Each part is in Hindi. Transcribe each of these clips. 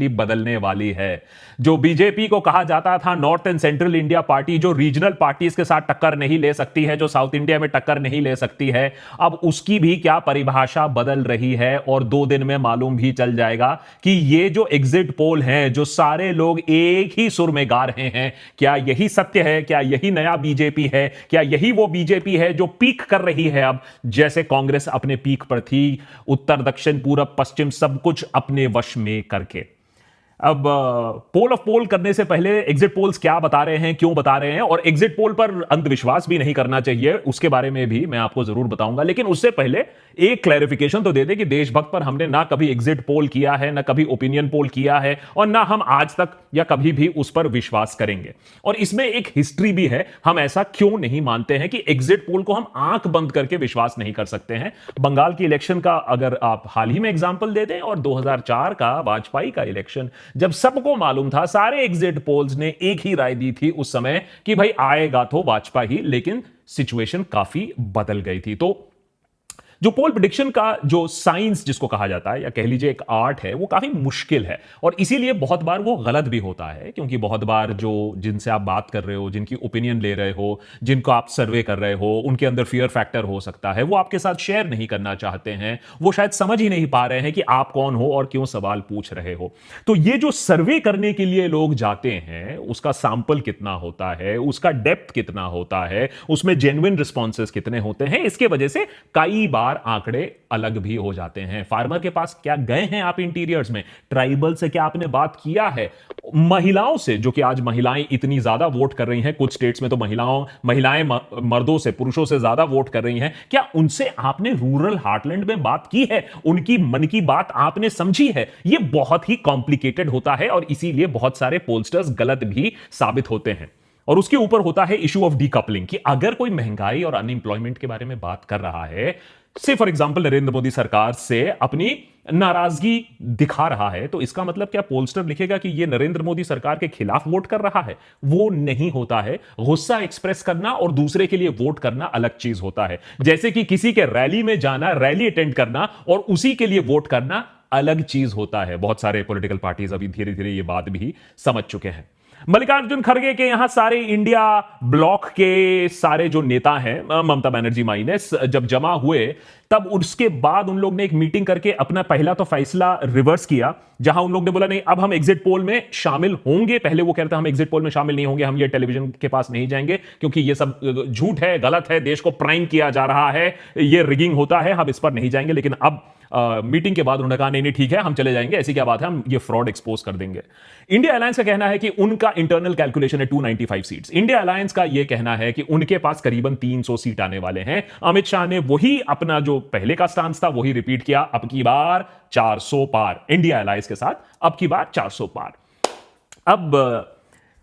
बदलने वाली है। जो बीजेपी को कहा जाता था north and central India party, जो रीजनल पार्टीज के साथ टक्कर नहीं ले सकती है, जो साउथ इंडिया में टक्कर नहीं ले सकती है, अब उसकी भी क्या परिभाषा बदल रही है। और 2 दिन में मालूम भी चल जाएगा कि ये जो एग्जिट पोल हैं, जो सारे लोग एक ही सुर में गा रहे हैं, क्या यही सत्य है? क्या यही नया बीजेपी है? क्या यही वो बीजेपी है जो पीक कर रही है अब, जैसे कांग्रेस अपने पीक पर थी, उत्तर दक्षिण पूरब पश्चिम सब कुछ अपने वश में करके। अब पोल ऑफ पोल करने से पहले एग्जिट पोल्स क्या बता रहे हैं, क्यों बता रहे हैं, और एग्जिट पोल पर अंधविश्वास भी नहीं करना चाहिए, उसके बारे में भी मैं आपको जरूर बताऊंगा। लेकिन उससे पहले एक क्लैरिफिकेशन तो दे दे कि देशभक्त पर हमने ना कभी एग्जिट पोल किया है, ना कभी ओपिनियन पोल किया है, और ना हम आज तक या कभी भी उस पर विश्वास करेंगे। और इसमें एक हिस्ट्री भी है, हम ऐसा क्यों नहीं मानते हैं कि एग्जिट पोल को हम आंख बंद करके विश्वास नहीं कर सकते हैं। बंगाल की इलेक्शन का अगर आप हाल ही में एग्जाम्पल दे दें, और 2004 का वाजपेयी का इलेक्शन, जब सबको मालूम था, सारे एग्जिट पोल्स ने एक ही राय दी थी उस समय कि भाई आएगा तो वाजपेयी, लेकिन सिचुएशन काफी बदल गई थी। तो जो पोल प्रिडिक्शन का जो साइंस जिसको कहा जाता है, या कह लीजिए एक आर्ट है, वो काफी मुश्किल है, और इसीलिए बहुत बार वो गलत भी होता है। क्योंकि बहुत बार जो जिनसे आप बात कर रहे हो, जिनकी ओपिनियन ले रहे हो, जिनको आप सर्वे कर रहे हो, उनके अंदर फियर फैक्टर हो सकता है, वो आपके साथ शेयर नहीं करना चाहते हैं, वो शायद समझ ही नहीं पा रहे हैं कि आप कौन हो और क्यों सवाल पूछ रहे हो। तो ये जो सर्वे करने के लिए लोग जाते हैं, उसका सैंपल कितना होता है, उसका डेप्थ कितना होता है, उसमें जेन्युइन रिस्पॉन्सेस कितने होते हैं, इसके वजह से कई बार आंकड़े अलग भी हो जाते हैं। फार्मर के पास क्या गए हैं आप इंटीरियर्स में? ट्राइबल से क्या आपने बात किया है? महिलाओं से, जो कि आज महिलाएं इतनी ज्यादा वोट कर रही हैं, कुछ स्टेट्स में तो महिलाएं मर्दों से, पुरुषों से ज्यादा वोट कर रही हैं, क्या उनसे आपने रूरल हार्टलैंड में बात की है? उनकी मन की बात आपने समझी है? यह बहुत ही कॉम्प्लिकेटेड होता है, और इसीलिए बहुत सारे पोलस्टर्स गलत भी साबित होते हैं। और उसके ऊपर होता है इशू ऑफ डीकपलिंग, कि अगर कोई महंगाई और अनएम्प्लॉयमेंट के बारे में बात कर रहा है, से फॉर एग्जांपल नरेंद्र मोदी सरकार से अपनी नाराजगी दिखा रहा है, तो इसका मतलब क्या पोलस्टर लिखेगा कि यह नरेंद्र मोदी सरकार के खिलाफ वोट कर रहा है? वो नहीं होता है। गुस्सा एक्सप्रेस करना और दूसरे के लिए वोट करना अलग चीज होता है। जैसे कि किसी के रैली में जाना, रैली अटेंड करना और उसी के लिए वोट करना अलग चीज होता है। बहुत सारे पॉलिटिकल पार्टीज अभी धीरे धीरे ये बात भी समझ चुके हैं। मल्लिकार्जुन खड़गे के यहां सारे इंडिया ब्लॉक के सारे जो नेता हैं, ममता बनर्जी माइनस, जब जमा हुए, तब उसके बाद उन लोग ने एक मीटिंग करके अपना पहला तो फैसला रिवर्स किया, जहां उन लोग ने बोला नहीं, अब हम एग्जिट पोल में शामिल होंगे। पहले वो कहते हैं हम एग्जिट पोल में शामिल नहीं होंगे, हम ये टेलीविजन के पास नहीं जाएंगे, क्योंकि ये सब झूठ है, गलत है, देश को प्राइम किया जा रहा है, ये रिगिंग होता है, हम इस पर नहीं जाएंगे। लेकिन अब मीटिंग के बाद उन्होंने कहा नहीं नहीं ठीक है, हम चले जाएंगे, ऐसी क्या बात है, हम ये फ्रॉड एक्सपोज कर देंगे। इंडिया अलायंस का कहना है कि उनका इंटरनल कैलकुलेशन है 295 सीट्स। इंडिया अलायंस का यह कहना है कि उनके पास करीबन 300 सीट आने वाले हैं। अमित शाह ने वही अपना जो पहले का स्टांस था वही रिपीट किया, अब की बार 400 पार इंडिया अलायंस के साथ, अब की बार 400 पार। अब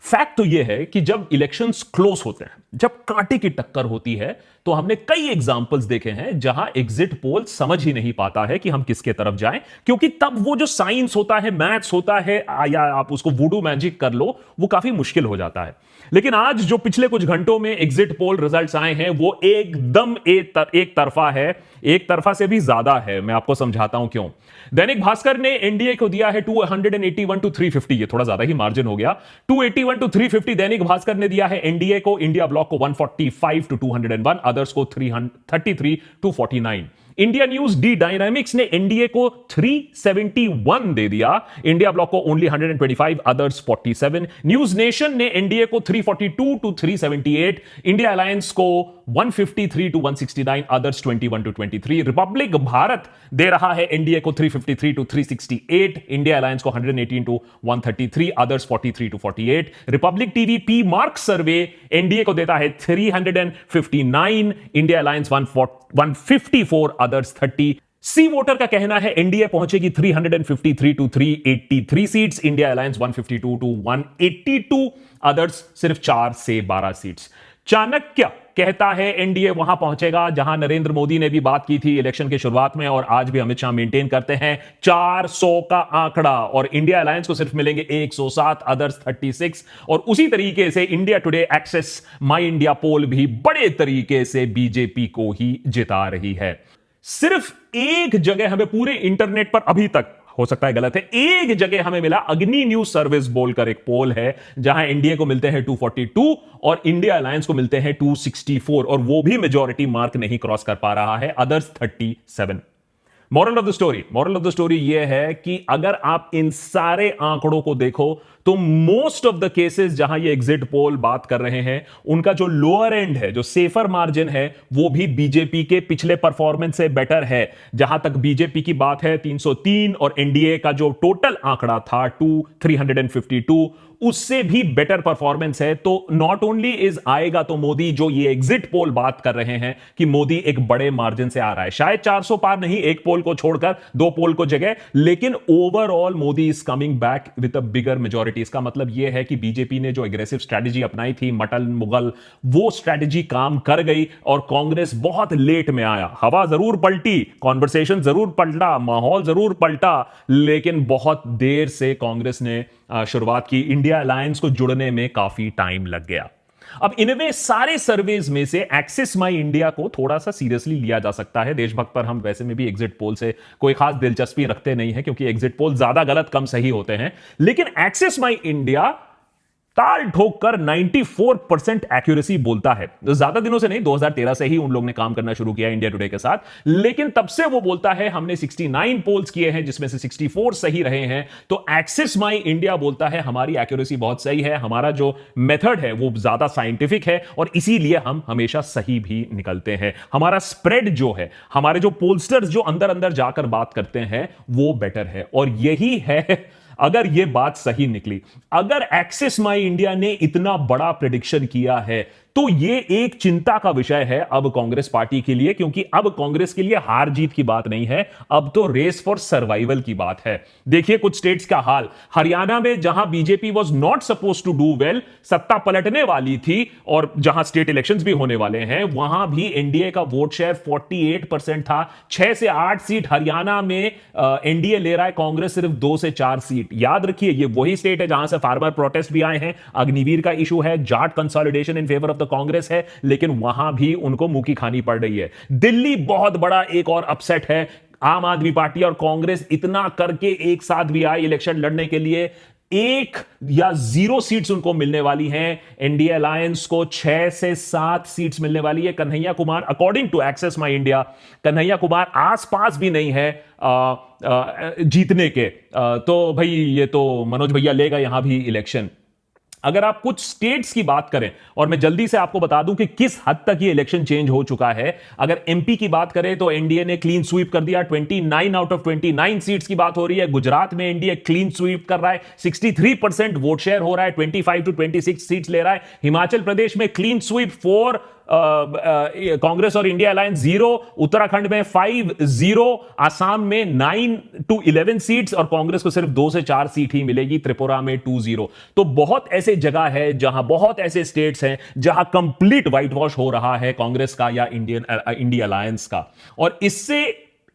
फैक्ट तो यह है कि जब इलेक्शंस क्लोज होते हैं, जब कांटे की टक्कर होती है, तो हमने कई एग्जांपल्स देखे हैं जहां एग्जिट पोल समझ ही नहीं पाता है कि हम किसके तरफ जाएं, क्योंकि तब वो जो साइंस होता है, मैथ्स होता है, या आप उसको वुडू मैजिक कर लो, वो काफी मुश्किल हो जाता है। लेकिन आज जो पिछले कुछ घंटों में एग्जिट पोल रिजल्ट्स आए हैं, वो एकदम एक तरफा है, एक तरफा से भी ज्यादा है। मैं आपको समझाता हूं क्यों। दैनिक भास्कर ने एनडीए को दिया है 281 टू 350, ये थोड़ा ज्यादा ही मार्जिन हो गया, 281 टू 350 दैनिक भास्कर ने दिया है एनडीए को, इंडिया ब्लॉक को 145 टू 201, अदर्स को 333 to 49। India News D Dynamics ने एनडीए को 371 दे दिया, इंडिया ब्लॉक को ओनली 125, अदर्स 47। न्यूज नेशन ने एनडीए को 342 टू 378, इंडिया अलायंस को 153 to 169, others 21 to 23। Republic Bharat दे रहा है एनडीए को 353 टू 368, इंडिया अलायंस को 118 to 133, others 43 to 48। Republic TV P Marq survey NDA को देता है 359, India alliance 154, others 30। C voter का कहना है एनडीए पहुंचेगी 353 to 383 seats, India alliance 152 to 182, others सिर्फ 4 से 12 सीट्स। चाणक्य कहता है एनडीए वहां पहुंचेगा जहां नरेंद्र मोदी ने भी बात की थी इलेक्शन के शुरुआत में, और आज भी अमित शाह मेंटेन करते हैं 400 का आंकड़ा, और इंडिया अलायंस को सिर्फ मिलेंगे 107, अदर्स 36। और उसी तरीके से India today access My India पोल भी बड़े तरीके से बीजेपी को ही जिता रही है। सिर्फ एक जगह हमें पूरे इंटरनेट पर अभी तक हो सकता है गलत है। एक जगह हमें मिला, अग्नि न्यूज सर्विस बोलकर एक पोल है, जहां एनडीए को मिलते हैं 242 और इंडिया अलायंस को मिलते हैं 264, और वो भी मेजॉरिटी मार्क नहीं क्रॉस कर पा रहा है, others 37। Moral of the story यह है कि अगर आप इन सारे आंकड़ों को देखो तो मोस्ट ऑफ द केसेस जहां ये एग्जिट पोल बात कर रहे हैं, उनका जो लोअर एंड है, जो सेफर मार्जिन है, वो भी बीजेपी के पिछले परफॉर्मेंस से बेटर है। जहां तक बीजेपी की बात है 303, और एनडीए का जो टोटल आंकड़ा था 352, उससे भी बेटर परफॉर्मेंस है। तो नॉट ओनली इज आएगा तो मोदी, जो ये एग्जिट पोल बात कर रहे हैं कि मोदी एक बड़े मार्जिन से आ रहा है, शायद 400 पार नहीं, एक पोल को छोड़कर, दो पोल को जगह, लेकिन overall Modi is coming back with a bigger majority. इसका मतलब यह है कि बीजेपी ने जो एग्रेसिव स्ट्रेटजी अपनाई थी, मटल मुगल, वो स्ट्रेटजी काम कर गई और कांग्रेस बहुत लेट में आया। हवा जरूर पलटी, कॉन्वर्सेशन जरूर पलटा, माहौल जरूर पलटा, लेकिन बहुत देर से कांग्रेस ने शुरुआत की। इंडिया अलायंस को जुड़ने में काफी टाइम लग गया। अब इनमें सारे सर्वेज में से एक्सिस माई इंडिया को थोड़ा सा सीरियसली लिया जा सकता है। देशभक्त पर हम वैसे में भी एग्जिट पोल से कोई खास दिलचस्पी रखते नहीं है, क्योंकि एग्जिट पोल ज्यादा गलत कम सही होते हैं। लेकिन एक्सिस माई इंडिया ताल ठोक कर 94% एक्यूरेसी बोलता है। ज्यादा दिनों से नहीं, 2013 से ही उन लोग ने काम करना शुरू किया इंडिया टुडे के साथ, लेकिन तब से वो बोलता है हमने 69 पोल्स किए हैं जिसमें से 64 सही रहे हैं। तो एक्सिस माई इंडिया बोलता है हमारी एक्यूरेसी बहुत सही है, हमारा जो मेथड है वो ज्यादा साइंटिफिक है, और इसीलिए हम हमेशा सही भी निकलते हैं। हमारा स्प्रेड जो है, हमारे जो पोलस्टर्स जो अंदर अंदर जाकर बात करते हैं, वो बेटर है। और यही है, अगर यह बात सही निकली, अगर एक्सिस माई इंडिया ने इतना बड़ा प्रेडिक्शन किया है, तो यह एक चिंता का विषय है अब कांग्रेस पार्टी के लिए, क्योंकि अब कांग्रेस के लिए हार जीत की बात नहीं है, अब तो रेस फॉर सर्वाइवल की बात है। देखिए कुछ स्टेट्स का हाल, हरियाणा में जहां BJP was not suppose to do well, सत्ता पलटने वाली थी, और जहां स्टेट इलेक्शंस भी होने वाले हैं, वहां भी एनडीए का वोट शेयर 48% था। 6 से 8 सीट हरियाणा में एनडीए ले रहा है, कांग्रेस सिर्फ 2 से 4 सीट। याद रखिए ये वही स्टेट है जहां से फार्मर प्रोटेस्ट भी आए हैं, अग्निवीर का इशू है, Jat consolidation in favour of the Congress है, लेकिन वहां भी उनको मुंह की खानी पड़ रही है। दिल्ली बहुत बड़ा एक और अपसेट है, आम आदमी पार्टी और कांग्रेस इतना करके एक साथ भी आई इलेक्शन लड़ने के लिए, 1 या 0 सीट्स उनको मिलने वाली हैं। एनडीए अलायंस को 6 से 7 सीट्स मिलने वाली है। Kanhaiya Kumar, according to Axis My India, Kanhaiya Kumar आसपास भी नहीं है जीतने के। तो भाई ये तो मनोज भैया लेगा यहां भी इलेक्शन। अगर आप कुछ स्टेट्स की बात करें, और मैं जल्दी से आपको बता दूं कि किस हद तक ये इलेक्शन चेंज हो चुका है। अगर एमपी की बात करें तो एनडीए ने क्लीन स्वीप कर दिया, 29 आउट ऑफ 29 सीट्स की बात हो रही है। गुजरात में एनडीए क्लीन स्वीप कर रहा है, 63% वोट शेयर हो रहा है, 25 to 26 सीट्स ले रहा है। हिमाचल प्रदेश में क्लीन स्वीप 4, कांग्रेस और इंडिया अलायंस 0, उत्तराखंड में 5-0, आसाम में 9 to 11 सीट्स और कांग्रेस को सिर्फ 2 से 4 सीट ही मिलेगी, त्रिपुरा में 2-0। तो बहुत ऐसे जगह है जहां, बहुत ऐसे स्टेट्स हैं जहां कंप्लीट व्हाइट वॉश हो रहा है कांग्रेस का या इंडिया अलायंस का। और इससे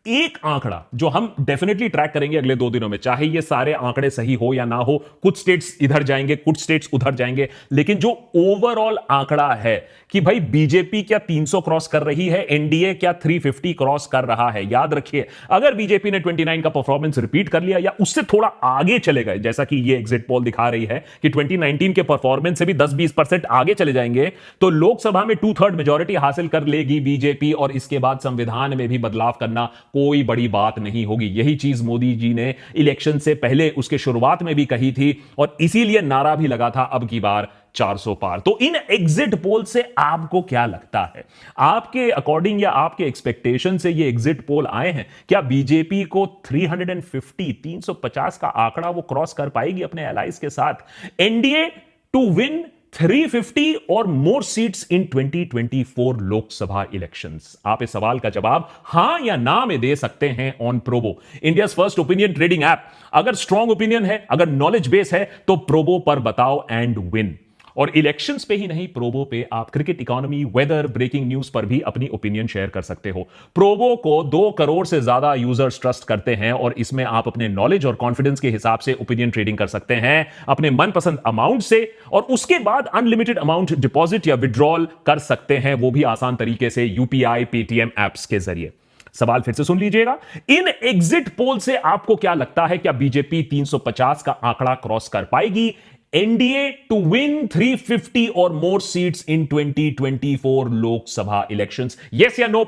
एक आंकड़ा जो हम डेफिनेटली ट्रैक करेंगे अगले 2 दिनों में, चाहे ये सारे आंकड़े सही हो या ना हो, कुछ स्टेट्स इधर जाएंगे, कुछ स्टेट्स उधर जाएंगे, लेकिन जो ओवरऑल आंकड़ा है कि भाई बीजेपी क्या 300 क्रॉस कर रही है, एनडीए क्या 350 क्रॉस कर रहा है। याद रखिए, अगर बीजेपी ने 29 का परफॉर्मेंस रिपीट कर लिया या उससे थोड़ा आगे चले गए, जैसा कि ये एग्जिट पोल दिखा रही है कि 2019 के परफॉर्मेंस से भी 10-20% आगे चले जाएंगे, तो लोकसभा में 2/3 मेजॉरिटी हासिल कर लेगी बीजेपी, और इसके बाद संविधान में भी बदलाव करना कोई बड़ी बात नहीं होगी। यही चीज मोदी जी ने इलेक्शन से पहले उसके शुरुआत में भी कही थी, और इसीलिए नारा भी लगा था अब की बार 400 पार। तो इन एग्जिट पोल से आपको क्या लगता है, आपके अकॉर्डिंग या आपके एक्सपेक्टेशन से ये एग्जिट पोल आए हैं, क्या बीजेपी को 350 का आंकड़ा वो क्रॉस कर पाएगी अपने एलाइज के साथ, एनडीए टू विन 350 और मोर सीट्स इन 2024 लोकसभा इलेक्शंस? आप इस सवाल का जवाब हां या ना में दे सकते हैं on Probo, India's first opinion trading app. अगर स्ट्रॉन्ग ओपिनियन है, अगर नॉलेज बेस है, तो प्रोबो पर बताओ एंड विन। और इलेक्शंस पे ही नहीं, प्रोबो पे आप cricket, economy, weather, breaking news पर भी अपनी ओपिनियन शेयर कर सकते हो। प्रोबो को 2 करोड़ से ज्यादा यूजर्स ट्रस्ट करते हैं, और इसमें आप अपने नॉलेज और कॉन्फिडेंस के हिसाब से ओपिनियन ट्रेडिंग कर सकते हैं अपने मनपसंद अमाउंट से, और उसके बाद अनलिमिटेड अमाउंट डिपॉजिट या विड्रॉल कर सकते हैं, वो भी आसान तरीके से यूपीआई, पेटीएम एप्स के जरिए। सवाल फिर से सुन लीजिएगा। इन एग्जिट पोल से आपको क्या लगता है, क्या बीजेपी 350 का आंकड़ा क्रॉस कर पाएगी? एनडीए टू विन 350 और मोर seats in 2024 Lok Sabha elections, yes या नो?